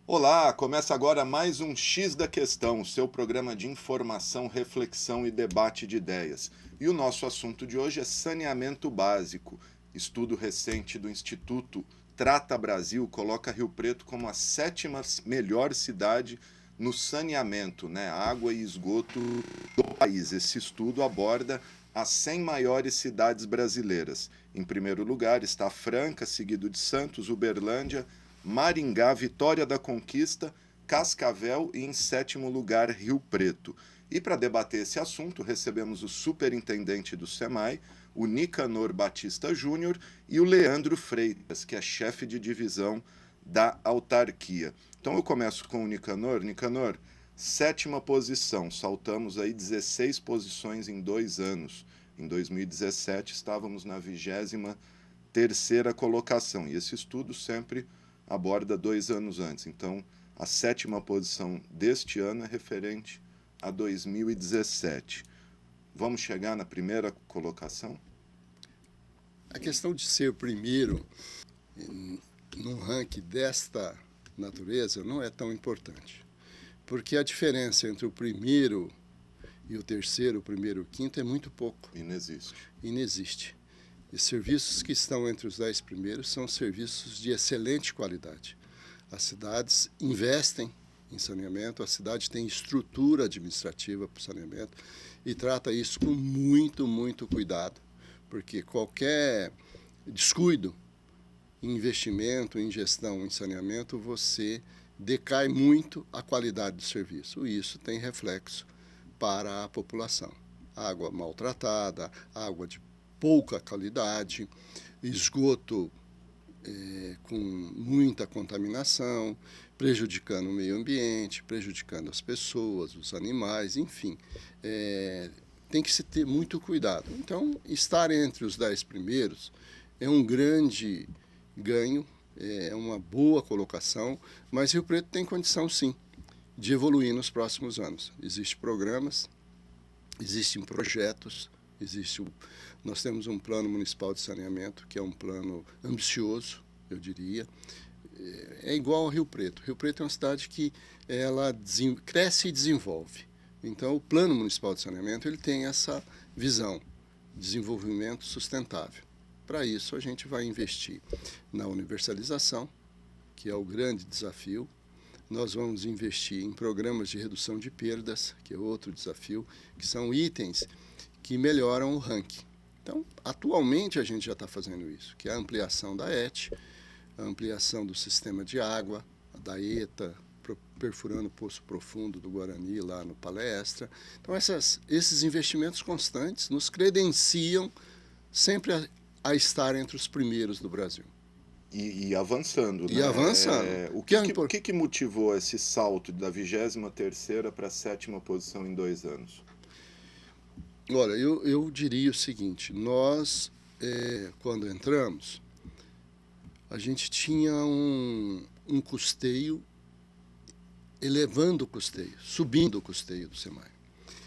Olá, começa agora mais um X da Questão, seu programa de informação, reflexão e debate de ideias. E o nosso assunto de hoje é saneamento básico. Estudo recente do Instituto Trata Brasil coloca Rio Preto como a sétima melhor cidade no saneamento, né? Água e esgoto do país. Esse estudo aborda as 100 maiores cidades brasileiras. Em primeiro lugar está Franca, seguido de Santos, Uberlândia, Maringá, Vitória da Conquista, Cascavel e, em sétimo lugar, Rio Preto. E para debater esse assunto, recebemos o superintendente do SEMAI, o Nicanor Batista Júnior, e o Leandro Freitas, que é chefe de divisão da autarquia. Então eu começo com o Nicanor. Nicanor, sétima posição, saltamos aí 16 posições em 2 anos. Em 2017 estávamos na 23ª colocação, e esse estudo sempre aborda 2 anos antes. Então, a sétima posição deste ano é referente a 2017. Vamos chegar na primeira colocação? A questão de ser o primeiro num ranking desta natureza não é tão importante, porque a diferença entre o primeiro e o terceiro, o primeiro e o quinto, é muito pouco. Inexiste. E serviços que estão entre os 10 primeiros são serviços de excelente qualidade. As cidades investem em saneamento, a cidade tem estrutura administrativa para o saneamento e trata isso com muito cuidado, porque qualquer descuido em investimento, em gestão, em saneamento, você decai muito a qualidade do serviço. E isso tem reflexo para a população. Água maltratada, água de pouca qualidade, esgoto com muita contaminação, prejudicando o meio ambiente, prejudicando as pessoas, os animais, enfim. Tem que se ter muito cuidado. Então, estar entre os 10 primeiros é um grande ganho, é uma boa colocação, mas Rio Preto tem condição, sim, de evoluir nos próximos anos. Existem programas, existem projetos, nós temos um plano municipal de saneamento, que é um plano ambicioso, eu diria. É igual ao Rio Preto. Rio Preto é uma cidade que ela cresce e desenvolve. Então, o plano municipal de saneamento ele tem essa visão, desenvolvimento sustentável. Para isso, a gente vai investir na universalização, que é o grande desafio. Nós vamos investir em programas de redução de perdas, que é outro desafio, que são itens que melhoram o ranking. Então, atualmente a gente já está fazendo isso, que é a ampliação da ET, a ampliação do sistema de água, da ETA, perfurando o Poço Profundo do Guarani lá no Palestra. Então, esses investimentos constantes nos credenciam sempre a estar entre os primeiros do Brasil. E avançando, né? E avançando. O que motivou esse salto da 23ª para a sétima posição em 2 anos? Olha, eu diria o seguinte, nós, quando entramos, a gente tinha um custeio, elevando o custeio, subindo o custeio do SEMAI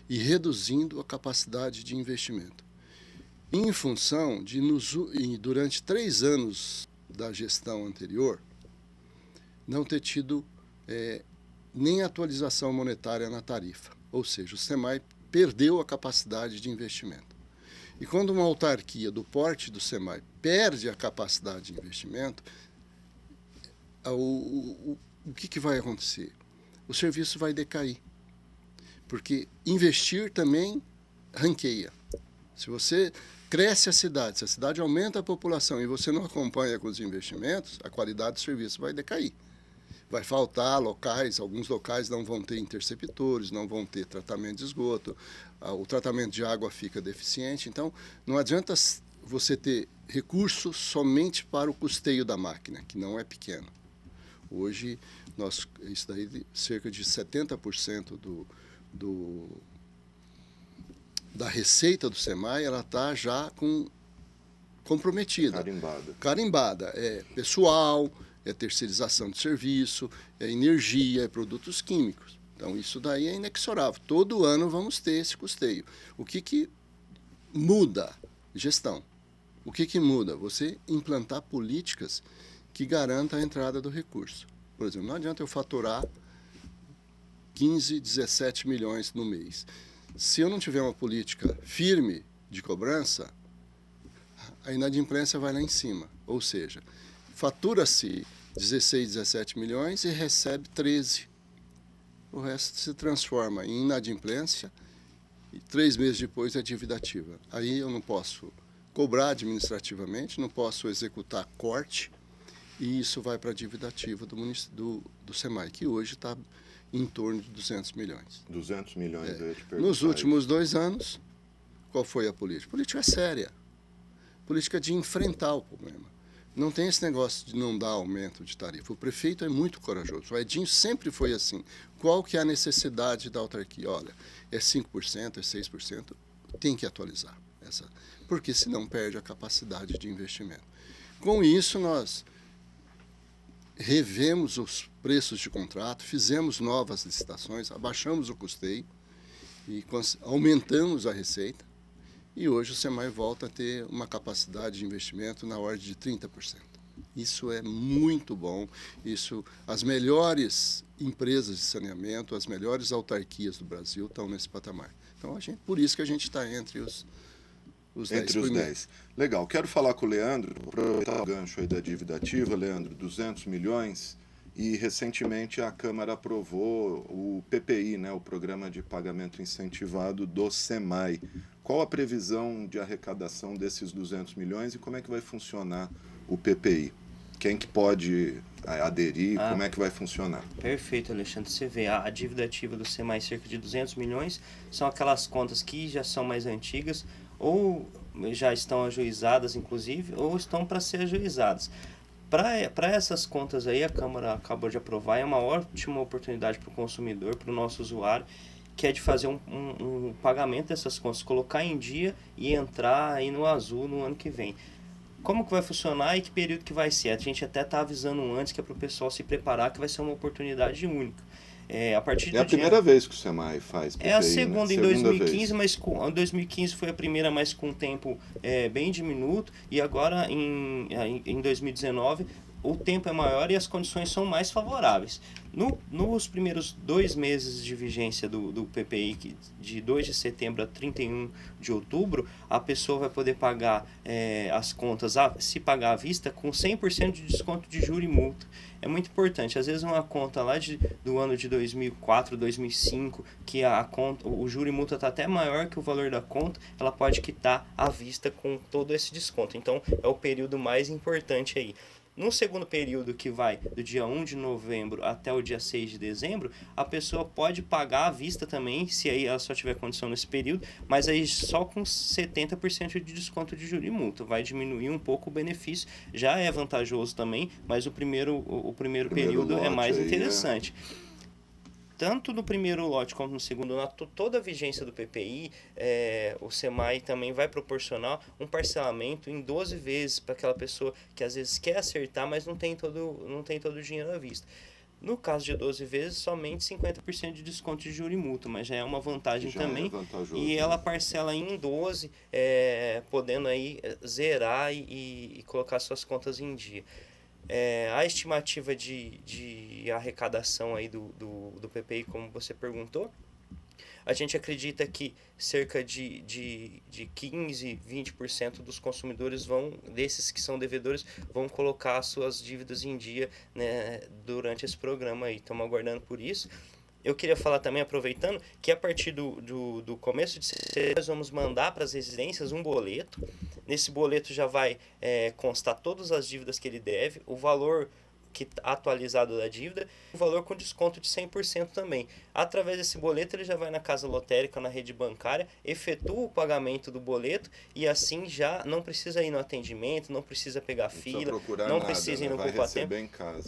e reduzindo a capacidade de investimento. Em função de, durante 3 anos da gestão anterior, não ter tido nem atualização monetária na tarifa, ou seja, o SEMAI perdeu a capacidade de investimento. E quando uma autarquia do porte do SEMAI perde a capacidade de investimento, o que vai acontecer? O serviço vai decair, porque investir também ranqueia. Se você cresce a cidade, se a cidade aumenta a população e você não acompanha com os investimentos, a qualidade do serviço vai decair. Vai faltar locais, alguns locais não vão ter interceptores, não vão ter tratamento de esgoto, o tratamento de água fica deficiente. Então, não adianta você ter recursos somente para o custeio da máquina, que não é pequeno. Hoje, isso daí, cerca de 70% da receita do SEMAI, ela está já comprometida. Carimbada. É pessoal, é terceirização de serviço, é energia, é produtos químicos. Então, isso daí é inexorável. Todo ano vamos ter esse custeio. O que muda? Gestão. O que muda? Você implantar políticas que garantam a entrada do recurso. Por exemplo, não adianta eu faturar 15, 17 milhões no mês. Se eu não tiver uma política firme de cobrança, a inadimplência vai lá em cima. Ou seja, fatura-se 16, 17 milhões e recebe 13. O resto se transforma em inadimplência e 3 meses depois é dívida ativa. Aí eu não posso cobrar administrativamente, não posso executar corte e isso vai para a dívida ativa do SEMAI, que hoje está em torno de 200 milhões. 200 milhões, eu ia te perguntar. Nos últimos 2 anos, qual foi a política? A política é séria. Política de enfrentar o problema. Não tem esse negócio de não dar aumento de tarifa. O prefeito é muito corajoso. O Edinho sempre foi assim. Qual que é a necessidade da autarquia? Olha, é 5%, é 6%, tem que atualizar. Porque senão perde a capacidade de investimento. Com isso, nós revemos os preços de contrato, fizemos novas licitações, abaixamos o custeio e aumentamos a receita. E hoje o SEMAI volta a ter uma capacidade de investimento na ordem de 30%. Isso é muito bom. As melhores empresas de saneamento, as melhores autarquias do Brasil estão nesse patamar. Então, por isso que a gente está entre os 10 entre os 10. Legal. Quero falar com o Leandro, aproveitar o gancho aí da dívida ativa. Leandro, 200 milhões. E recentemente a Câmara aprovou o PPI, né, o Programa de Pagamento Incentivado do SEMAI. Qual a previsão de arrecadação desses 200 milhões e como é que vai funcionar o PPI? Quem que pode aderir? Como é que vai funcionar? Perfeito, Alexandre. Você vê, a dívida ativa do SEMAI, cerca de 200 milhões, são aquelas contas que já são mais antigas, ou já estão ajuizadas, inclusive, ou estão para ser ajuizadas. Para essas contas aí, a Câmara acabou de aprovar, é uma ótima oportunidade para o consumidor, para o nosso usuário, que é de fazer um pagamento dessas contas, colocar em dia e entrar aí no azul no ano que vem. Como que vai funcionar e que período que vai ser? A gente até está avisando antes, que é para o pessoal se preparar, que vai ser uma oportunidade única. A partir É a primeira vez que o SEMAI faz PPI, é a segunda, né? Em 2015, vez. Mas em 2015 foi a primeira, mas com um tempo bem diminuto, e agora em 2019 o tempo é maior e as condições são mais favoráveis. Nos primeiros 2 meses de vigência do PPI, de 2 de setembro a 31 de outubro, a pessoa vai poder pagar as contas, se pagar à vista, com 100% de desconto de juros e multa. É muito importante. Às vezes uma conta lá do ano de 2004, 2005, que o juro e multa está até maior que o valor da conta, ela pode quitar à vista com todo esse desconto. Então é o período mais importante aí. No segundo período, que vai do dia 1 de novembro até o dia 6 de dezembro, a pessoa pode pagar à vista também, se aí ela só tiver condição nesse período, mas aí só com 70% de desconto de juros e multa. Vai diminuir um pouco o benefício, já é vantajoso também, mas o primeiro período é mais interessante. Tanto no primeiro lote como no segundo, toda a vigência do PPI, o SEMAI também vai proporcionar um parcelamento em 12 vezes para aquela pessoa que às vezes quer acertar, mas não tem todo o dinheiro à vista. No caso de 12 vezes, somente 50% de desconto de juros e multa, mas já é uma vantagem também. E ela parcela em 12, podendo aí zerar e colocar suas contas em dia. A estimativa de arrecadação aí do PPI, como você perguntou, a gente acredita que cerca de 15%, 20% dos consumidores desses que são devedores, vão colocar suas dívidas em dia, né, durante esse programa aí. Estamos aguardando por isso. Eu queria falar também, aproveitando, que a partir do começo de setembro, nós vamos mandar para as residências um boleto. Nesse boleto já vai constar todas as dívidas que ele deve, o valor atualizado da dívida, o valor com desconto de 100% também. Através desse boleto, ele já vai na casa lotérica, na rede bancária, efetua o pagamento do boleto e assim já não precisa ir no atendimento, não precisa pegar fila, não precisa ir no poupa-tempo.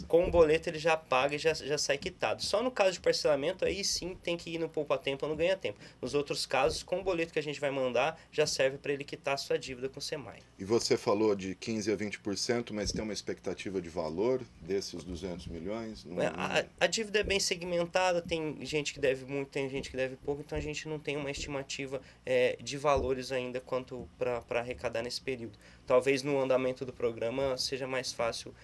Com o boleto ele já paga e já sai quitado. Só no caso de parcelamento, aí sim tem que ir no poupa-tempo ou no ganha-tempo. Nos outros casos, com o boleto que a gente vai mandar, já serve para ele quitar a sua dívida com o SEMAI. E você falou de 15% a 20%, mas tem uma expectativa de valor desses 200 milhões? A dívida é bem segmentada, tem gente que deve muito, tem gente que deve pouco, então a gente não tem uma estimativa de valores ainda quanto para arrecadar nesse período. Talvez no andamento do programa seja mais fácil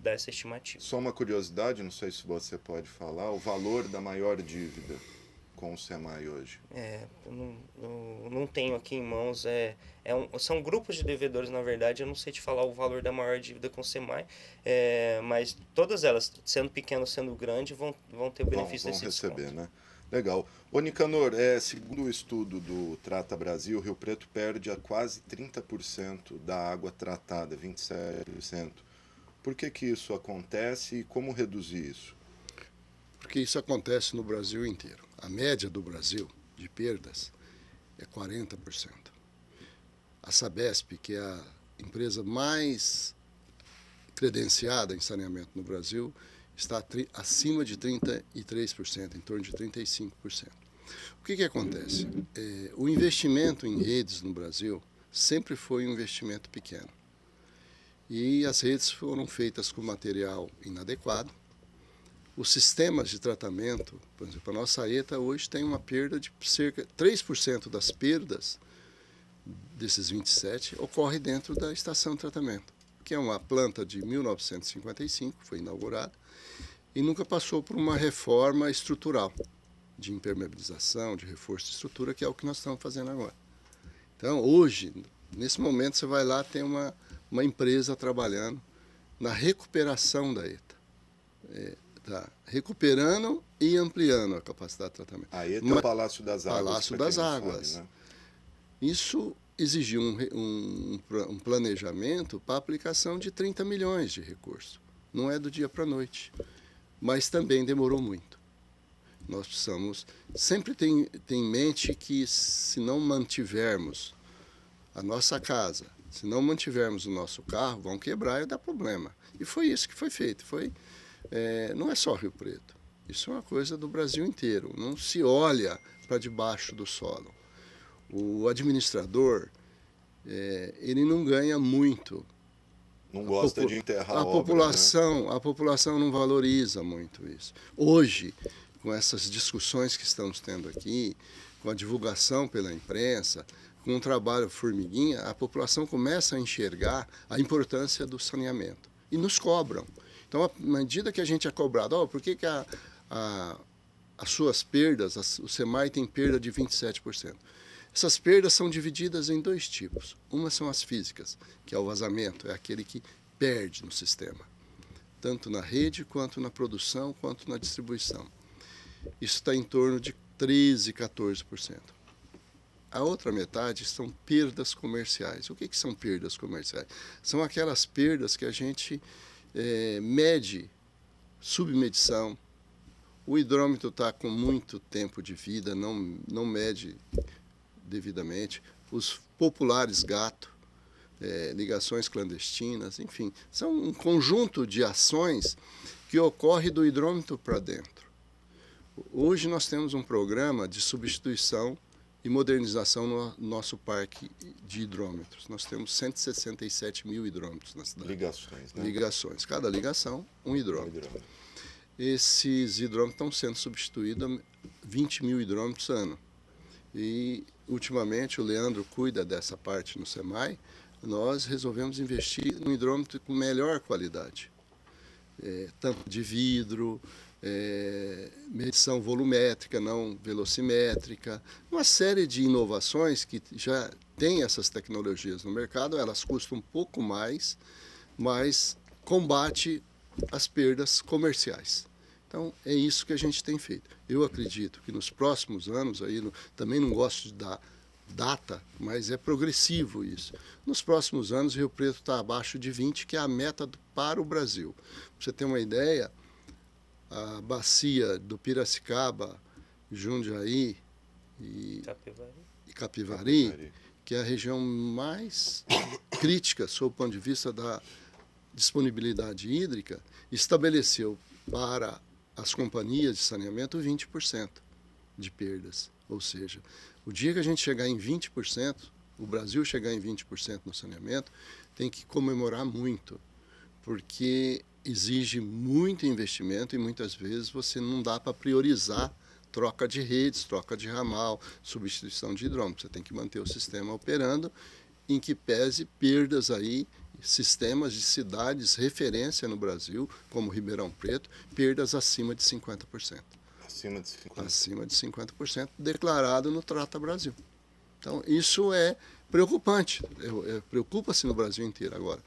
dar essa estimativa. Só uma curiosidade, não sei se você pode falar, o valor da maior dívida com o SEMAI hoje. Não tenho aqui em mãos. São grupos de devedores, na verdade. Eu não sei te falar o valor da maior dívida com o SEMAI, mas todas elas, sendo pequeno, sendo grande, vão ter o benefício desse receber, desconto. né? Legal. Ô Nicanor, segundo o estudo do Trata Brasil, Rio Preto perde a quase 30% da água tratada, 27%. Por que isso acontece e como reduzir isso? Porque isso acontece no Brasil inteiro. A média do Brasil de perdas é 40%. A Sabesp, que é a empresa mais credenciada em saneamento no Brasil, está acima de 33%, em torno de 35%. O que acontece? O investimento em redes no Brasil sempre foi um investimento pequeno. E as redes foram feitas com material inadequado. Os sistemas de tratamento, por exemplo, a nossa ETA hoje tem uma perda de cerca de 3% das perdas desses 27 ocorre dentro da estação de tratamento, que é uma planta de 1955, foi inaugurada, e nunca passou por uma reforma estrutural de impermeabilização, de reforço de estrutura, que é o que nós estamos fazendo agora. Então, hoje, nesse momento, você vai lá, tem uma empresa trabalhando na recuperação da ETA. Está recuperando e ampliando a capacidade de tratamento. A ETA é o Palácio das Águas. Palácio das Águas. Sabe, né? Isso exigiu um planejamento para a aplicação de 30 milhões de recursos. Não é do dia para a noite, mas também demorou muito. Nós precisamos sempre ter em mente que se não mantivermos a nossa casa, se não mantivermos o nosso carro, vão quebrar e dar problema. E foi isso que foi feito. Não é só Rio Preto. Isso é uma coisa do Brasil inteiro. Não se olha para debaixo do solo. O administrador, ele não ganha muito. Não gosta de enterrar a obra, né? A população não valoriza muito isso. Hoje, com essas discussões que estamos tendo aqui, com a divulgação pela imprensa, com o trabalho formiguinha, a população começa a enxergar a importância do saneamento. E nos cobram. Então, à medida que a gente é cobrado, por que as suas perdas, o SEMAI tem perda de 27%? Essas perdas são divididas em dois tipos. Uma são as físicas, que é o vazamento, é aquele que perde no sistema, tanto na rede, quanto na produção, quanto na distribuição. Isso está em torno de 13%, 14%. A outra metade são perdas comerciais. O que são perdas comerciais? São aquelas perdas que a gente mede, submedição. O hidrômetro está com muito tempo de vida, não mede devidamente. Os populares gato, ligações clandestinas, enfim, são um conjunto de ações que ocorre do hidrômetro para dentro. Hoje nós temos um programa de substituição e modernização no nosso parque de hidrômetros. Nós temos 167 mil hidrômetros na cidade. Ligações, né? Ligações. Cada ligação, um hidrômetro. Esses hidrômetros estão sendo substituídos a 20 mil hidrômetros ano. E, ultimamente, o Leandro cuida dessa parte no SEMAI, nós resolvemos investir num hidrômetro com melhor qualidade. Tampa de vidro, medição volumétrica, não velocimétrica, uma série de inovações que já tem essas tecnologias no mercado, elas custam um pouco mais, mas combate as perdas comerciais. Então, é isso que a gente tem feito. Eu acredito que nos próximos anos, também não gosto de dar data, mas é progressivo isso. Nos próximos anos, Rio Preto está abaixo de 20, que é a meta para o Brasil. Para você ter uma ideia, a bacia do Piracicaba, Jundiaí e Capivari, que é a região mais crítica sob o ponto de vista da disponibilidade hídrica, estabeleceu para as companhias de saneamento 20% de perdas. Ou seja, o dia que a gente chegar em 20%, o Brasil chegar em 20% no saneamento, tem que comemorar muito, porque exige muito investimento e muitas vezes você não dá para priorizar troca de redes, troca de ramal, substituição de hidrômetro. Você tem que manter o sistema operando, em que pese perdas aí, sistemas de cidades referência no Brasil, como Ribeirão Preto, perdas acima de 50%. Acima de 50%. Acima de 50% declarado no Trata Brasil. Então, isso é preocupante. Preocupa-se no Brasil inteiro. Agora,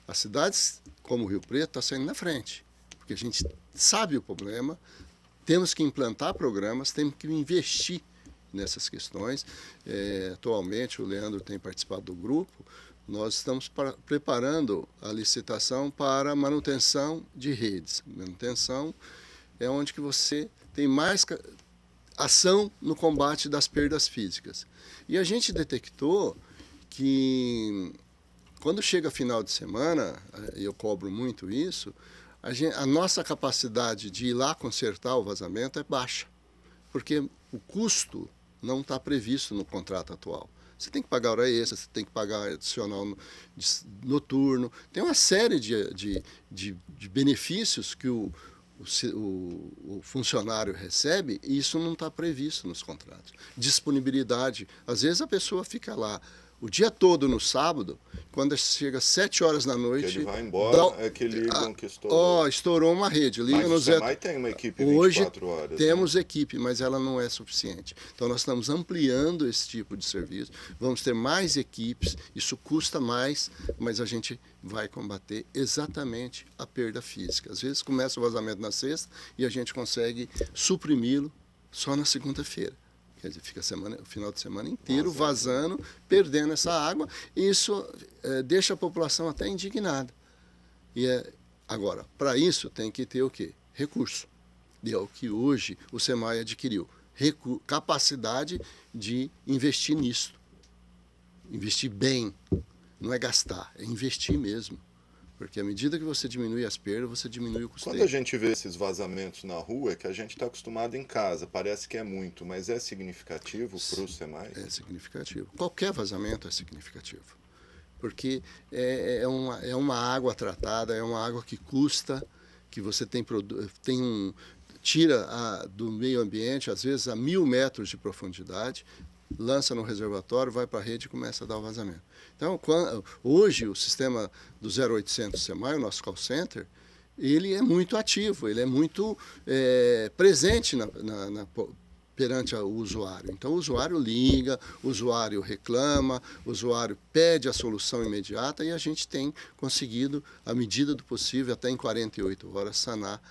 as cidades como Rio Preto estão saindo na frente, porque a gente sabe o problema, temos que implantar programas, temos que investir nessas questões. Atualmente, o Leandro tem participado do grupo, nós estamos preparando a licitação para manutenção de redes. Manutenção é onde que você tem mais ação no combate das perdas físicas. E a gente detectou que, quando chega final de semana, eu cobro muito isso, a nossa capacidade de ir lá consertar o vazamento é baixa, porque o custo não está previsto no contrato atual. Você tem que pagar hora extra, você tem que pagar adicional noturno, tem uma série de benefícios que o funcionário recebe e isso não está previsto nos contratos. Disponibilidade, às vezes a pessoa fica lá o dia todo no sábado, quando chega às 7 horas da noite... Ele vai embora, é que ligam que estourou. Estourou uma rede. Liga mas no o SEMAI tem uma equipe 24 horas. Hoje temos equipe, mas ela não é suficiente. Então nós estamos ampliando esse tipo de serviço, vamos ter mais equipes, isso custa mais, mas a gente vai combater exatamente a perda física. Às vezes começa o vazamento na sexta e a gente consegue suprimi-lo só na segunda-feira. Quer dizer, fica o final de semana inteiro vazando, perdendo essa água, e isso deixa a população até indignada. Agora, para isso tem que ter o quê? Recurso. E é o que hoje o SEMAI adquiriu. Capacidade de investir nisso. Investir bem. Não é gastar, é investir mesmo. Porque à medida que você diminui as perdas, você diminui o custeio. Quando a gente vê esses vazamentos na rua, é que a gente está acostumado em casa, parece que é muito, mas é significativo para o SEMAI? É significativo. Qualquer vazamento é significativo. Porque é uma água tratada, é uma água que custa, que você tira do meio ambiente, às vezes a 1.000 metros de profundidade, lança no reservatório, vai para a rede e começa a dar o vazamento. Então, hoje, o sistema do 0800 SEMAI, o nosso call center, ele é muito ativo, ele é muito presente perante o usuário. Então, o usuário liga, o usuário reclama, o usuário pede a solução imediata e a gente tem conseguido, à medida do possível, até em 48 horas, sanar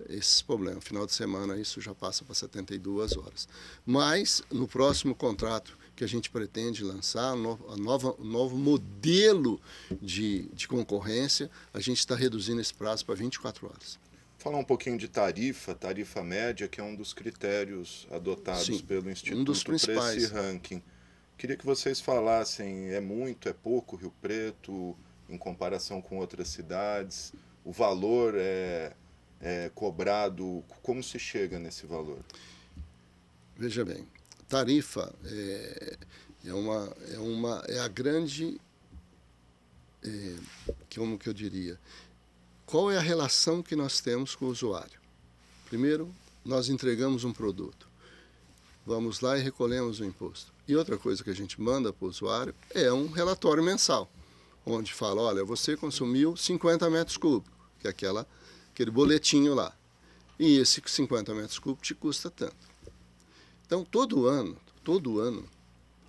esses problemas. No final de semana, isso já passa para 72 horas. Mas, no próximo contrato que a gente pretende lançar, o novo modelo de concorrência, a gente está reduzindo esse prazo para 24 horas. Falar um pouquinho de tarifa média, que é um dos critérios adotados pelo Instituto para esse ranking. Queria que vocês falassem, é muito, é pouco Rio Preto, em comparação com outras cidades? O valor é cobrado, como se chega nesse valor? Veja bem, tarifa é a grande, como que eu diria, qual é a relação que nós temos com o usuário? Primeiro, nós entregamos um produto, vamos lá e recolhemos o imposto. E outra coisa que a gente manda para o usuário é um relatório mensal, onde fala, olha, você consumiu 50 metros cúbicos, que é aquele boletinho lá. E esse 50 metros cúbicos te custa tanto. Então, todo ano,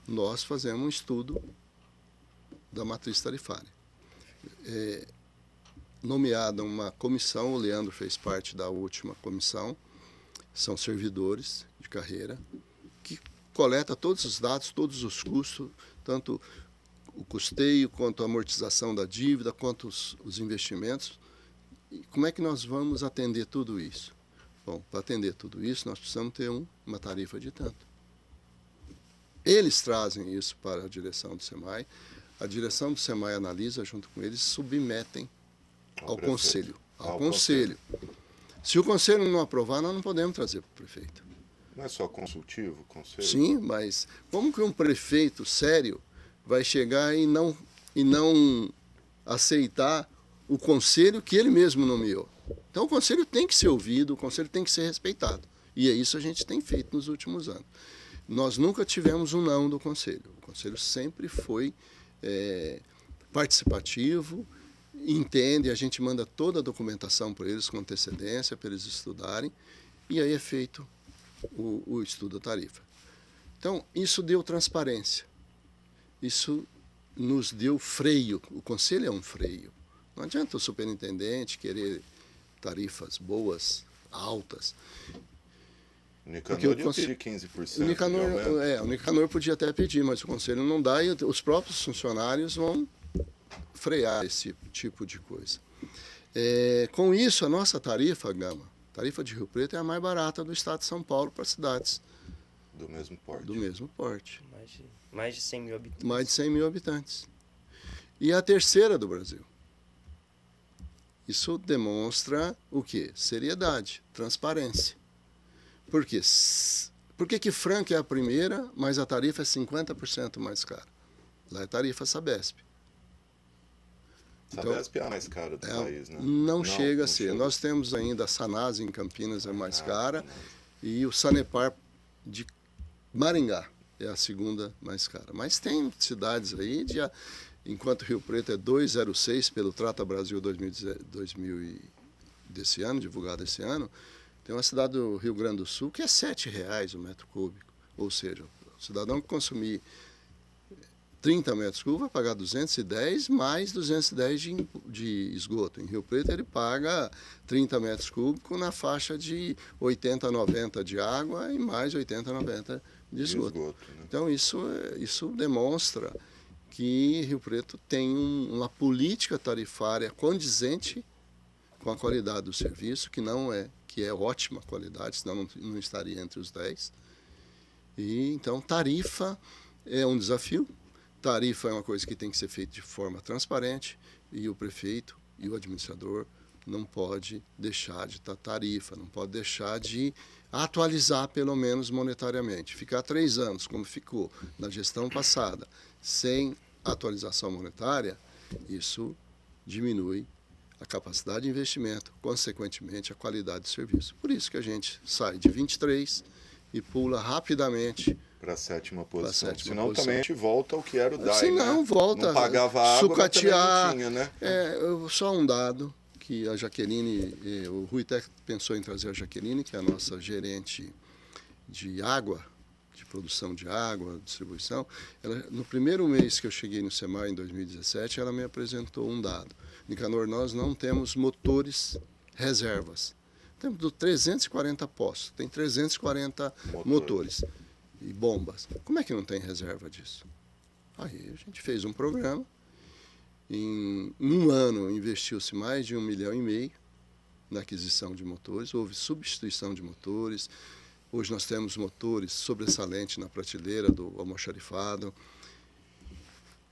nós fazemos um estudo da matriz tarifária. Nomeada uma comissão, o Leandro fez parte da última comissão, são servidores de carreira, que coleta todos os dados, todos os custos, tanto o custeio, quanto a amortização da dívida, quanto os investimentos. E como é que nós vamos atender tudo isso? Bom, para atender tudo isso, nós precisamos ter uma tarifa de tanto. Eles trazem isso para a direção do SEMAI, a direção do SEMAI analisa junto com eles, submetem ao conselho. Ao conselho. Se o conselho não aprovar, nós não podemos trazer para o prefeito. Não é só consultivo o conselho? Sim, mas como que um prefeito sério vai chegar e não aceitar o conselho que ele mesmo nomeou? Então o Conselho tem que ser ouvido, o Conselho tem que ser respeitado. E é isso que a gente tem feito nos últimos anos. Nós nunca tivemos um não do Conselho. O Conselho sempre foi participativo, entende, a gente manda toda a documentação para eles com antecedência, para eles estudarem, e aí é feito o estudo da tarifa. Então, isso deu transparência. Isso nos deu freio. O Conselho é um freio. Não adianta o superintendente querer tarifas boas, altas. O Nicanor ia pedir 15%. O Nicanor podia até pedir, mas o Conselho não dá e os próprios funcionários vão frear esse tipo de coisa. Com isso, a nossa tarifa, Gama, tarifa de Rio Preto, é a mais barata do estado de São Paulo para cidades do mesmo porte. Mais de 100 mil habitantes. Mais de 100 mil habitantes. E a terceira do Brasil. Isso demonstra o quê? Seriedade, transparência. Por quê? Por que Franca é a primeira, mas a tarifa é 50% mais cara? Lá é tarifa Sabesp. Sabesp é a mais cara do país, né? Não chega a ser. Nós temos ainda a Sanasa em Campinas, é mais cara, e o Sanepar de Maringá é a segunda mais cara. Mas tem cidades aí, enquanto Rio Preto é 2,06 pelo Trata Brasil 2000 desse ano, divulgado esse ano, tem uma cidade do Rio Grande do Sul que é R$ 7,00 o metro cúbico. Ou seja, o cidadão que consumir 30 metros cúbicos vai pagar 210 mais 210 de esgoto. Em Rio Preto ele paga 30 metros cúbicos na faixa de 80, 90 de água e mais 80, 90 de esgoto. Né? Então isso demonstra que Rio Preto tem uma política tarifária condizente com a qualidade do serviço, que é ótima qualidade, senão não estaria entre os 10. E então tarifa é um desafio. Tarifa é uma coisa que tem que ser feita de forma transparente e o prefeito e o administrador não pode deixar de dar tarifa, não pode deixar de atualizar pelo menos monetariamente. Ficar 3 anos, como ficou na gestão passada, sem atualização monetária, isso diminui a capacidade de investimento, consequentemente a qualidade do serviço. Por isso que a gente sai de 23 e pula rapidamente para a sétima posição. Senão também a gente volta ao que era o DAI, Senão volta. Não pagava água, sucatear, mas também não tinha, né? Só um dado, que a Jaqueline, o Rui até pensou em trazer a Jaqueline, que é a nossa gerente de água, de produção de água, distribuição. No primeiro mês que eu cheguei no SEMAI, em 2017, ela me apresentou um dado. Nicanor, nós não temos motores reservas. Temos 340 postos, tem 340 motores e bombas. Como é que não tem reserva disso? Aí a gente fez um programa, em um ano investiu-se mais de 1,5 milhão na aquisição de motores, houve substituição de motores, hoje nós temos motores sobressalentes na prateleira do almoxarifado.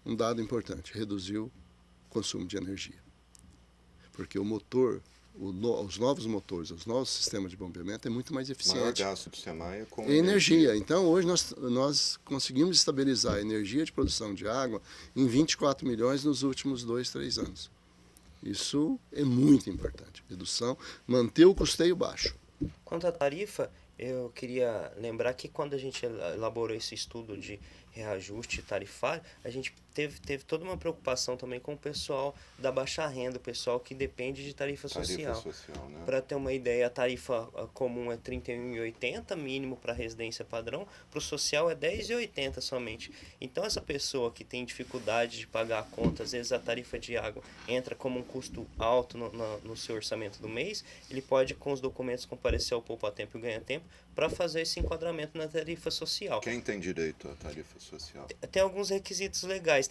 Um dado importante, reduziu o consumo de energia, porque o motor, os novos motores, os novos sistemas de bombeamento é muito mais eficiente. O maior gasto do SEMAI é com energia. Então, hoje nós conseguimos estabilizar a energia de produção de água em 24 milhões nos últimos 2, 3 anos. Isso é muito importante. Redução, manter o custeio baixo. Quanto à tarifa, eu queria lembrar que quando a gente elaborou esse estudo de reajuste tarifário, a gente teve toda uma preocupação também com o pessoal da baixa renda, o pessoal que depende de tarifa social. Né? Para ter uma ideia, a tarifa comum é R$ 31,80, mínimo para residência padrão, para o social é R$ 10,80 somente. Então essa pessoa que tem dificuldade de pagar a conta, às vezes a tarifa de água entra como um custo alto no seu orçamento do mês, ele pode com os documentos comparecer ao Poupa Tempo e Ganha Tempo para fazer esse enquadramento na tarifa social. Quem tem direito à tarifa social? Tem alguns requisitos legais,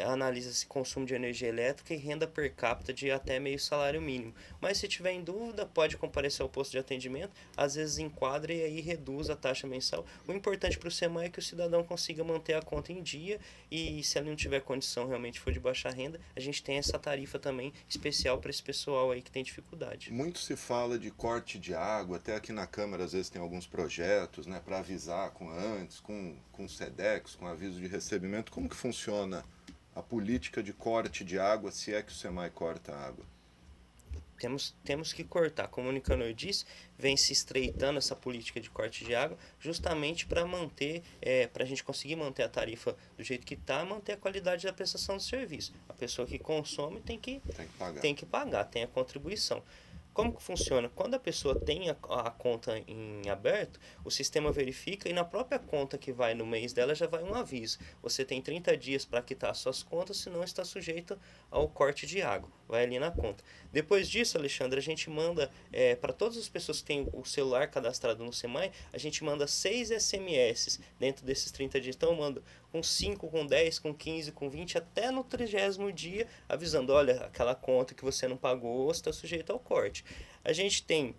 analisa-se consumo de energia elétrica e renda per capita de até meio salário mínimo. Mas se tiver em dúvida, pode comparecer ao posto de atendimento, às vezes enquadra e aí reduz a taxa mensal. O importante para o SEMAI é que o cidadão consiga manter a conta em dia e se ele não tiver condição, realmente for de baixa renda, a gente tem essa tarifa também especial para esse pessoal aí que tem dificuldade. Muito se fala de corte de água, até aqui na Câmara às vezes tem alguns projetos, né, para avisar com SEDEX, com aviso de recebimento. Como que funciona a política de corte de água, se é que o SEMAI corta a água? temos que cortar. Como o Nicanor disse, vem se estreitando essa política de corte de água justamente para manter, para a gente conseguir manter a tarifa do jeito que está, manter a qualidade da prestação do serviço. A pessoa que consome tem que pagar, tem a contribuição. Como que funciona? Quando a pessoa tem a conta em aberto, o sistema verifica e na própria conta que vai no mês dela já vai um aviso. Você tem 30 dias para quitar as suas contas, senão está sujeito ao corte de água. Vai ali na conta. Depois disso, Alexandre, a gente manda para todas as pessoas que têm o celular cadastrado no SEMAI, a gente manda 6 SMS dentro desses 30 dias. Então eu mando com 5, com 10, com 15, com 20, até no 30º dia, avisando, olha, aquela conta que você não pagou está sujeita ao corte. A gente tem,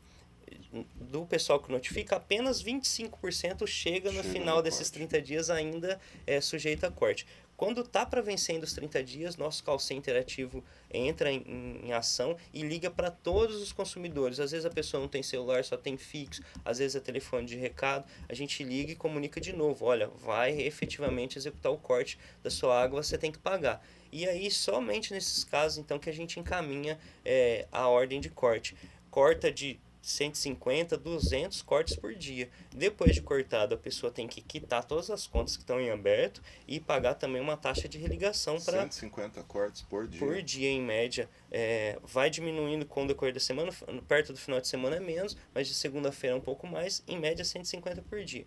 do pessoal que notifica, apenas 25% chega no final desses 30 dias ainda sujeito a corte. Quando está para vencendo os 30 dias, nosso call center ativo entra em ação e liga para todos os consumidores. Às vezes a pessoa não tem celular, só tem fixo, às vezes é telefone de recado. A gente liga e comunica de novo, olha, vai efetivamente executar o corte da sua água, você tem que pagar. E aí, somente nesses casos, então, que a gente encaminha a ordem de corte. Corta de 150, 200 cortes por dia. Depois de cortado, a pessoa tem que quitar todas as contas que estão em aberto e pagar também uma taxa de religação para 150 cortes por dia. Por dia, em média. Vai diminuindo com o decorrer da semana, perto do final de semana é menos, mas de segunda-feira é um pouco mais, em média 150 por dia.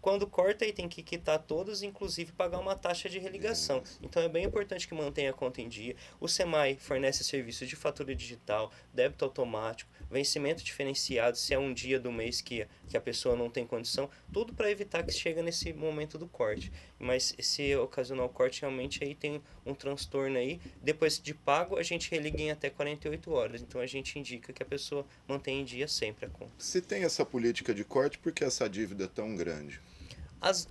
Quando corta, aí tem que quitar todos, inclusive pagar uma taxa de religação. Então é bem importante que mantenha a conta em dia. O SEMAI fornece serviços de fatura digital, débito automático, vencimento diferenciado, se é um dia do mês que a pessoa não tem condição, tudo para evitar que chegue nesse momento do corte. Mas se ocasionar o corte, realmente aí tem um transtorno aí. Depois de pago, a gente religa em até 48 horas. Então a gente indica que a pessoa mantenha em dia sempre a conta. Se tem essa política de corte, por que essa dívida é tão grande?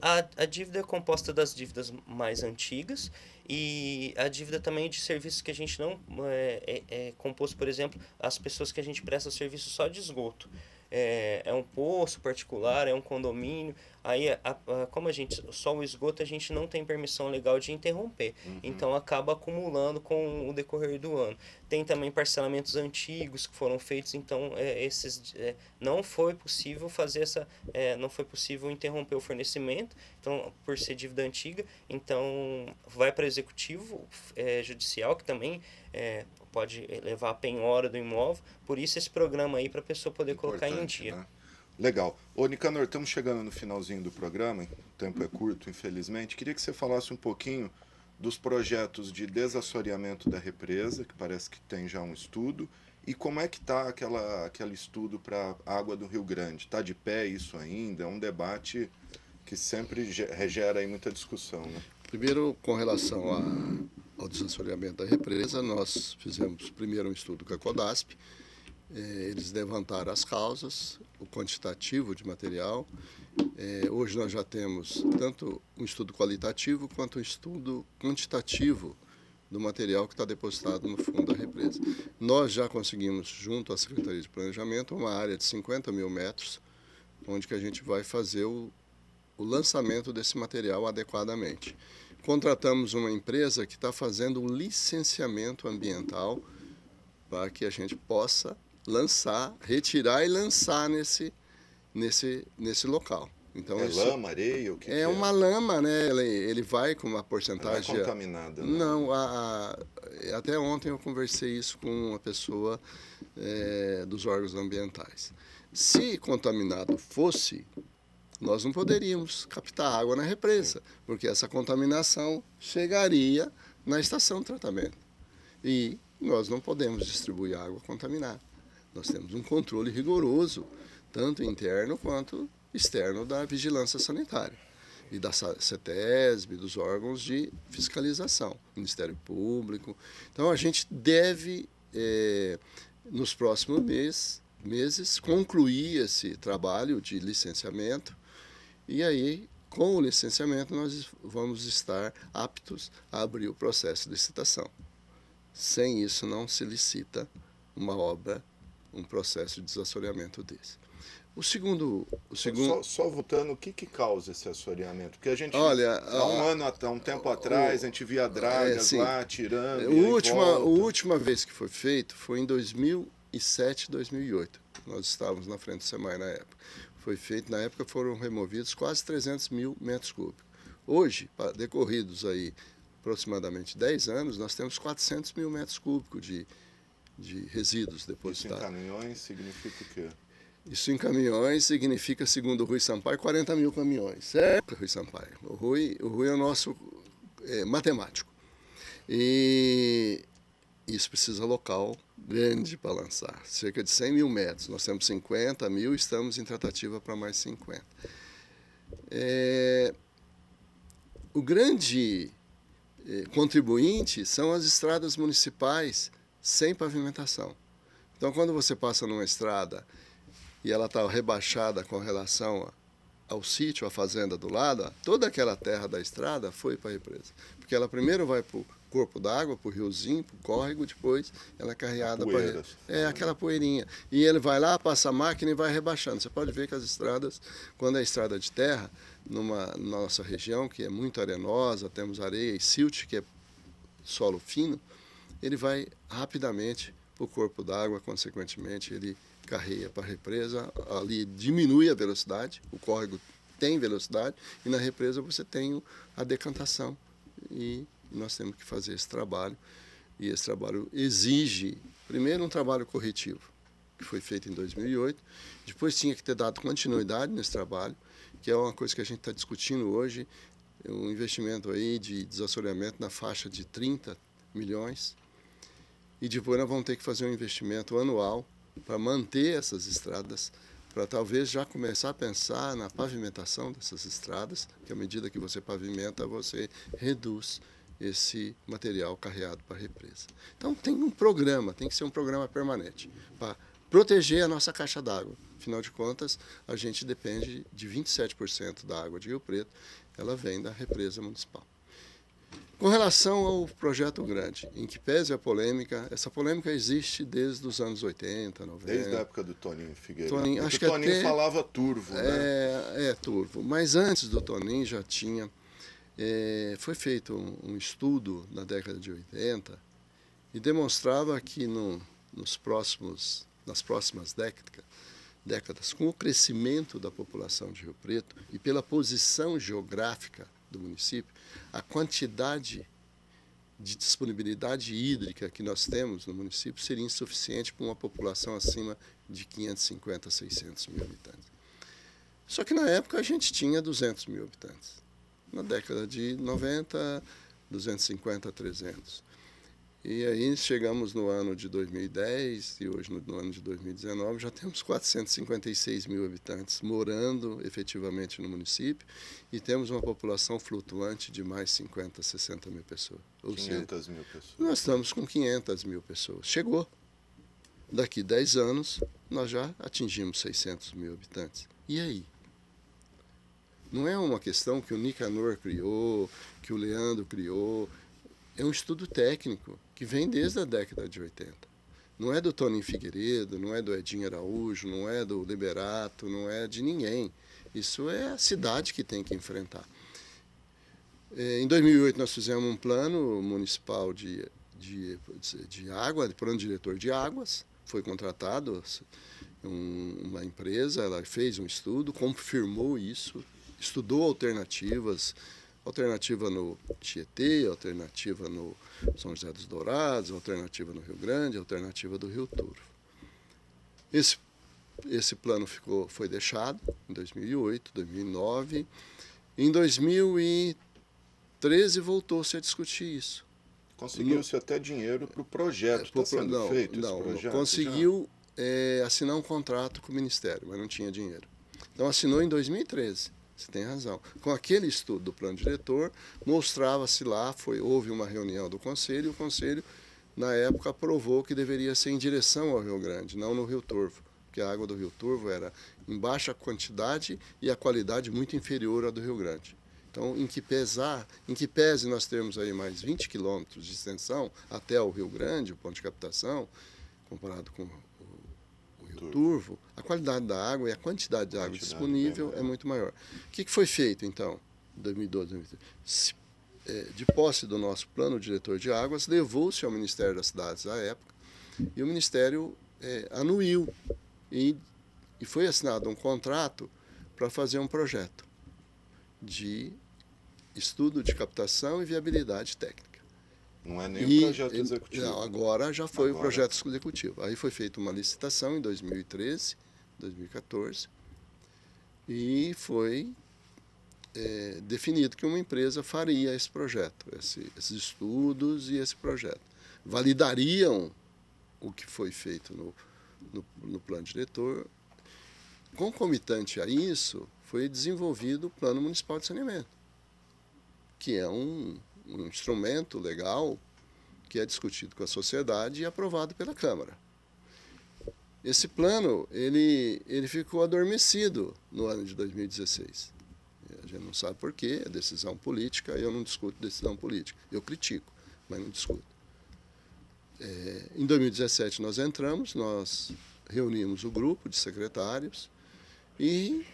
A dívida é composta das dívidas mais antigas e a dívida também de serviços que a gente não é composto, por exemplo, as pessoas que a gente presta serviço só de esgoto. É um poço particular, é um condomínio, aí como a gente só o esgoto a gente não tem permissão legal de interromper, então acaba acumulando com o decorrer do ano. Tem também parcelamentos antigos que foram feitos, então não foi possível fazer não foi possível interromper o fornecimento, então por ser dívida antiga, então vai para o executivo judicial, que também pode levar a penhora do imóvel, por isso esse programa aí para a pessoa poder colocar em dia. Né? Legal. Ô Nicanor, estamos chegando no finalzinho do programa, o tempo é curto, infelizmente. Queria que você falasse um pouquinho dos projetos de desassoreamento da represa, que parece que tem já um estudo, e como é que está aquele estudo para a água do Rio Grande? Está de pé isso ainda? É um debate que sempre gera aí muita discussão, né? Primeiro, com relação ao desassoreamento da represa, nós fizemos primeiro um estudo com a CODASP. Eles levantaram as causas, o quantitativo de material. Hoje nós já temos tanto um estudo qualitativo quanto um estudo quantitativo do material que está depositado no fundo da represa. Nós já conseguimos, junto à Secretaria de Planejamento, uma área de 50 mil metros, onde que a gente vai fazer o lançamento desse material adequadamente. Contratamos uma empresa que está fazendo um licenciamento ambiental para que a gente possa lançar, retirar e lançar nesse local. Então, lama, areia? O que é uma lama, né? Ele vai com uma porcentagem... Não é contaminada. Não, até ontem eu conversei isso com uma pessoa dos órgãos ambientais. Se contaminado fosse, nós não poderíamos captar água na represa, porque essa contaminação chegaria na estação de tratamento. E nós não podemos distribuir água contaminada. Nós temos um controle rigoroso, tanto interno quanto externo, da vigilância sanitária e da CETESB, dos órgãos de fiscalização, Ministério Público. Então a gente deve, nos próximos meses, concluir esse trabalho de licenciamento. E aí, com o licenciamento, nós vamos estar aptos a abrir o processo de licitação. Sem isso, não se licita uma obra, um processo de desassoreamento desse. O segundo... Só voltando, o que causa esse assoreamento? Porque a gente, olha, há um tempo atrás, a gente via dragas lá tirando. A última vez que foi feito foi em 2000 2007 2008. Nós estávamos na frente do SEMAI na época. Foi feito, na época foram removidos quase 300 mil metros cúbicos. Hoje, decorridos aí aproximadamente 10 anos, nós temos 400 mil metros cúbicos de resíduos depositados. Isso em caminhões significa o quê? Isso em caminhões significa, segundo o Rui Sampaio, 40 mil caminhões. Certo, Rui Sampaio? O Rui é o nosso matemático. E isso precisa local grande para lançar, cerca de 100 mil metros. Nós temos 50 mil, estamos em tratativa para mais 50. O grande contribuinte são as estradas municipais sem pavimentação. Então, quando você passa numa estrada e ela está rebaixada com relação ao sítio, à fazenda do lado, toda aquela terra da estrada foi para a represa. Porque ela primeiro vai para o corpo d'água, para o riozinho, para o córrego, depois ela é carreada para aquela poeirinha. E ele vai lá, passa a máquina e vai rebaixando. Você pode ver que as estradas, quando é estrada de terra, na nossa região, que é muito arenosa, temos areia e silt, que é solo fino, ele vai rapidamente para o corpo d'água, consequentemente ele carreia para a represa, ali diminui a velocidade, o córrego tem velocidade, e na represa você tem a decantação. E nós temos que fazer esse trabalho, e esse trabalho exige, primeiro, um trabalho corretivo, que foi feito em 2008, depois tinha que ter dado continuidade nesse trabalho, que é uma coisa que a gente está discutindo hoje, um investimento aí de desassoreamento na faixa de 30 milhões, e depois nós vamos ter que fazer um investimento anual para manter essas estradas, para talvez já começar a pensar na pavimentação dessas estradas, que à medida que você pavimenta, você reduz esse material carreado para a represa. Então tem um programa, tem que ser um programa permanente, para proteger a nossa caixa d'água. Afinal de contas, a gente depende de 27% da água de Rio Preto, ela vem da represa municipal. Com relação ao projeto grande, em que pese a polêmica, essa polêmica existe desde os anos 80, 90. Desde a época do Toninho Figueiredo. Acho o que Toninho até falava turvo, né? Turvo. Mas antes do Toninho já tinha... foi feito um estudo na década de 80 e demonstrava que nas próximas décadas, com o crescimento da população de Rio Preto e pela posição geográfica do município, a quantidade de disponibilidade hídrica que nós temos no município seria insuficiente para uma população acima de 550, 600 mil habitantes. Só que na época a gente tinha 200 mil habitantes. Na década de 90, 250, 300. E aí chegamos no ano de 2010 e hoje no ano de 2019 já temos 456 mil habitantes morando efetivamente no município e temos uma população flutuante de mais 50, 60 mil pessoas. Ou 500 mil pessoas. Nós estamos com 500 mil pessoas. Chegou. Daqui 10 anos nós já atingimos 600 mil habitantes. E aí? Não é uma questão que o Nicanor criou, que o Leandro criou. É um estudo técnico que vem desde a década de 80. Não é do Toninho Figueiredo, não é do Edinho Araújo, não é do Liberato, não é de ninguém. Isso é a cidade que tem que enfrentar. Em 2008 nós fizemos um plano municipal de água, de plano diretor de águas. Foi contratado uma empresa, ela fez um estudo, confirmou isso, estudou alternativas, alternativa no Tietê, alternativa no São José dos Dourados, alternativa no Rio Grande, alternativa do Rio Turvo. Esse plano foi deixado em 2008, 2009. Em 2013 voltou-se a discutir isso. Conseguiu-se até dinheiro para o projeto. Está sendo feito esse projeto? Não, conseguiu assinar um contrato com o Ministério, mas não tinha dinheiro. Então assinou em 2013. Você tem razão. Com aquele estudo do plano diretor, mostrava-se lá, houve uma reunião do Conselho, e o Conselho, na época, aprovou que deveria ser em direção ao Rio Grande, não no Rio Turvo, porque a água do Rio Turvo era em baixa quantidade e a qualidade muito inferior à do Rio Grande. Então, em que pese nós termos aí mais 20 quilômetros de extensão até o Rio Grande, o ponto de captação, comparado com o Rio Turvo, a qualidade da água e a quantidade de água disponível é muito maior. O que foi feito, então, em 2012, 2013? De posse do nosso plano diretor de águas, levou-se ao Ministério das Cidades à época, e o Ministério anuiu e foi assinado um contrato para fazer um projeto de estudo de captação e viabilidade técnica. Não é nem o projeto executivo. Não, agora já foi o projeto executivo. Aí foi feita uma licitação em 2013, 2014, e foi definido que uma empresa faria esse projeto, esses estudos e esse projeto. Validariam o que foi feito no plano diretor. Concomitante a isso, foi desenvolvido o Plano Municipal de Saneamento, que é um instrumento legal que é discutido com a sociedade e aprovado pela Câmara. Esse plano ele ficou adormecido no ano de 2016. A gente não sabe por quê, é decisão política, eu não discuto decisão política. Eu critico, mas não discuto. Em 2017 nós entramos, nós reunimos o grupo de secretários e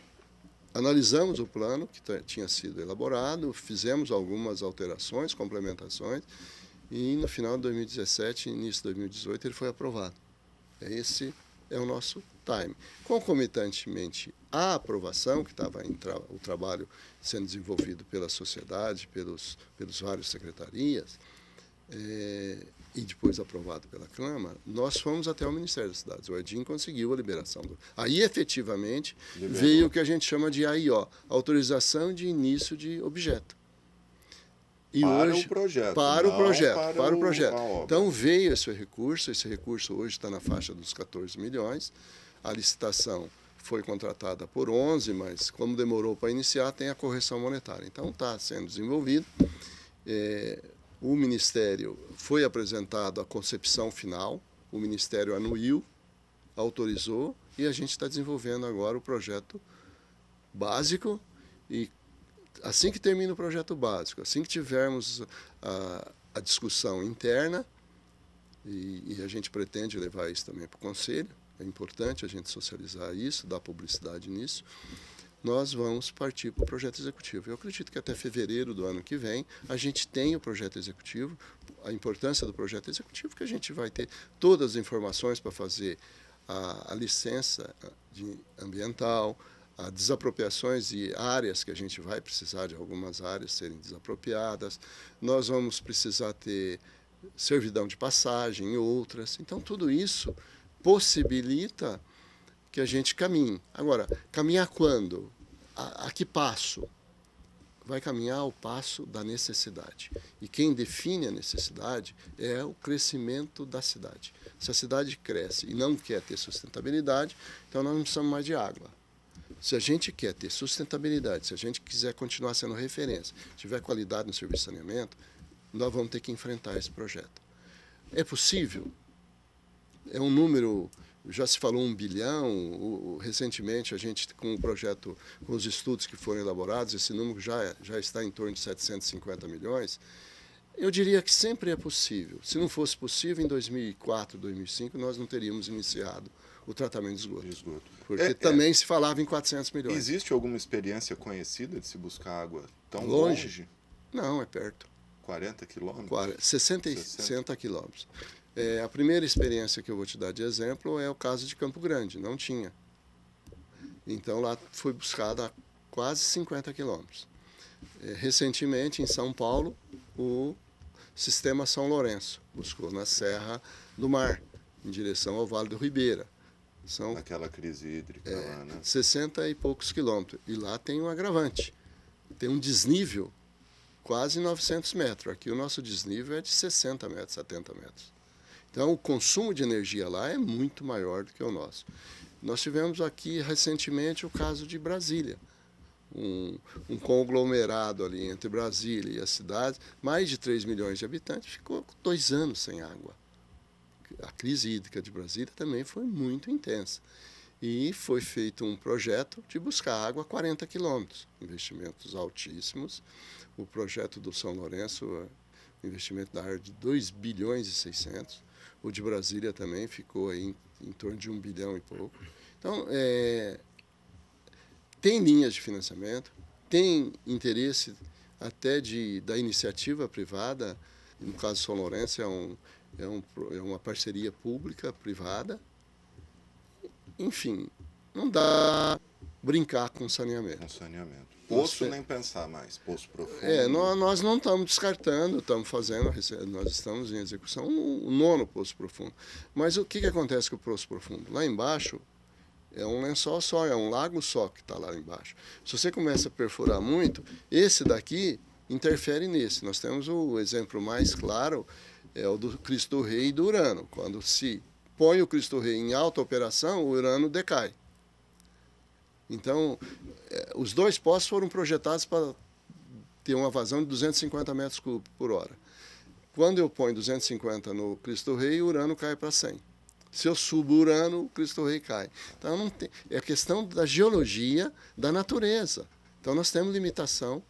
analisamos o plano que tinha sido elaborado, fizemos algumas alterações, complementações, e no final de 2017, início de 2018, ele foi aprovado. Esse é o nosso time. Concomitantemente à aprovação, que estava o trabalho sendo desenvolvido pela sociedade, pelos vários secretarias, e depois aprovado pela Câmara, nós fomos até o Ministério das Cidades. O Edinho conseguiu a liberação. Aí, efetivamente, veio o que a gente chama de AIO, Autorização de Início de Objeto. E para hoje, o projeto. Para o projeto. A obra. Então, veio esse recurso hoje está na faixa dos 14 milhões. A licitação foi contratada por 11, mas como demorou para iniciar, tem a correção monetária. Então, está sendo desenvolvido. O Ministério foi apresentado a concepção final, o Ministério anuiu, autorizou, e a gente está desenvolvendo agora o projeto básico. E assim que termina o projeto básico, assim que tivermos a discussão interna, e a gente pretende levar isso também para o Conselho, é importante a gente socializar isso, dar publicidade nisso, nós vamos partir para o projeto executivo. Eu acredito que até fevereiro do ano que vem a gente tem o projeto executivo. A importância do projeto executivo é que a gente vai ter todas as informações para fazer a licença ambiental, as desapropriações e áreas que a gente vai precisar de algumas áreas serem desapropriadas. Nós vamos precisar ter servidão de passagem e outras. Então, tudo isso possibilita que a gente caminhe. Agora, caminhar quando? A que passo? Vai caminhar ao passo da necessidade. E quem define a necessidade é o crescimento da cidade. Se a cidade cresce e não quer ter sustentabilidade, então nós não precisamos mais de água. Se a gente quer ter sustentabilidade, se a gente quiser continuar sendo referência, tiver qualidade no serviço de saneamento, nós vamos ter que enfrentar esse projeto. É possível? É um número... Já se falou 1 bilhão, recentemente a gente, com o projeto, com os estudos que foram elaborados, esse número já está em torno de 750 milhões. Eu diria que sempre é possível. Se não fosse possível, em 2004, 2005, nós não teríamos iniciado o tratamento de esgoto. Porque também se falava em 400 milhões. Existe alguma experiência conhecida de se buscar água tão longe? Não, é perto. 40 quilômetros? 60 quilômetros. A primeira experiência que eu vou te dar de exemplo é o caso de Campo Grande, não tinha. Então lá foi buscado a quase 50 quilômetros. Recentemente, em São Paulo, o Sistema São Lourenço buscou na Serra do Mar, em direção ao Vale do Ribeira. São naquela crise hídrica lá, né? 60 e poucos quilômetros. E lá tem um agravante. Tem um desnível quase 900 metros. Aqui o nosso desnível é de 60 metros, 70 metros. Então, o consumo de energia lá é muito maior do que o nosso. Nós tivemos aqui, recentemente, o caso de Brasília. Um conglomerado ali entre Brasília e as cidades, mais de 3 milhões de habitantes, ficou 2 anos sem água. A crise hídrica de Brasília também foi muito intensa. E foi feito um projeto de buscar água a 40 quilômetros, investimentos altíssimos. O projeto do São Lourenço, investimento da área de 2 bilhões e 600. O de Brasília também ficou aí em torno de 1 bilhão e pouco. Então, tem linhas de financiamento, tem interesse até da iniciativa privada. No caso do São Lourenço, é uma parceria pública-privada, enfim, não dá brincar com saneamento. Com saneamento. Poço nem pensar mais, poço profundo. Nós não estamos descartando, estamos fazendo, nós estamos em execução o 9º poço profundo. Mas o que acontece com o poço profundo? Lá embaixo é um lençol só, é um lago só que está lá embaixo. Se você começa a perfurar muito, esse daqui interfere nesse. Nós temos o exemplo mais claro, é o do Cristo Rei e do Urano. Quando se põe o Cristo Rei em alta operação, o Urano decai. Então, os 2 poços foram projetados para ter uma vazão de 250 metros cúbicos por hora. Quando eu ponho 250 no Cristo Rei, o Urano cai para 100. Se eu subo o Urano, o Cristo Rei cai. Então, não tem, é questão da geologia, da natureza. Então, nós temos limitação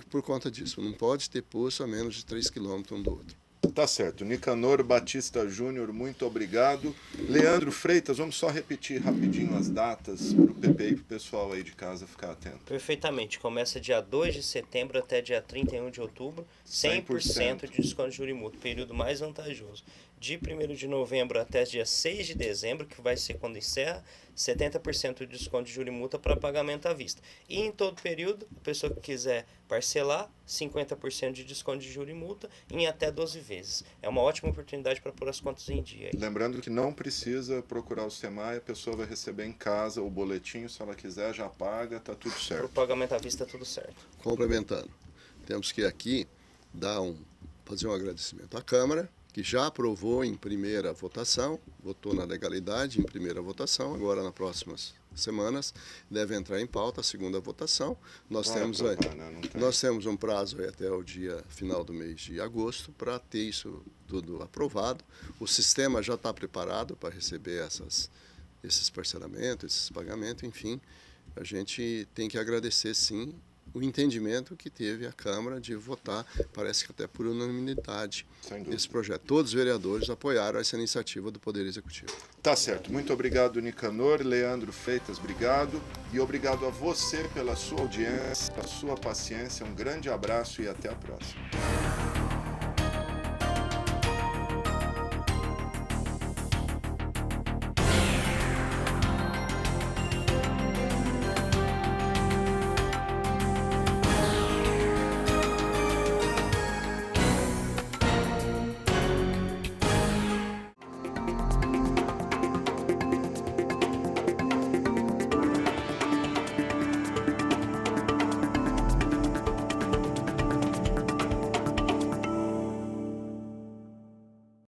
por conta disso. Não pode ter poço a menos de 3 quilômetros um do outro. Tá certo. Nicanor Batista Júnior, muito obrigado. Leandro Freitas, vamos só repetir rapidinho as datas para o PPI, para o pessoal aí de casa ficar atento. Perfeitamente. Começa dia 2 de setembro até dia 31 de outubro, 100% de desconto de juros e multa, período mais vantajoso. De 1º de novembro até dia 6 de dezembro, que vai ser quando encerra, 70% de desconto de juros e multa para pagamento à vista. E em todo período, a pessoa que quiser parcelar, 50% de desconto de juros e multa em até 12 vezes. É uma ótima oportunidade para pôr as contas em dia. Lembrando que não precisa procurar o SEMAI, a pessoa vai receber em casa o boletim, se ela quiser já paga, tá tudo certo. Para o pagamento à vista, tudo certo. Complementando, temos que aqui fazer um agradecimento à Câmara, que já aprovou em primeira votação, votou na legalidade em primeira votação, agora nas próximas semanas deve entrar em pauta a segunda votação. Nós temos um prazo aí até o dia final do mês de agosto para ter isso tudo aprovado. O sistema já está preparado para receber esses parcelamentos, esses pagamentos, enfim. A gente tem que agradecer, sim, o entendimento que teve a Câmara de votar, parece que até por unanimidade, esse projeto. Todos os vereadores apoiaram essa iniciativa do Poder Executivo. Tá certo. Muito obrigado, Nicanor. Leandro Freitas, obrigado. E obrigado a você pela sua audiência, pela sua paciência. Um grande abraço e até a próxima.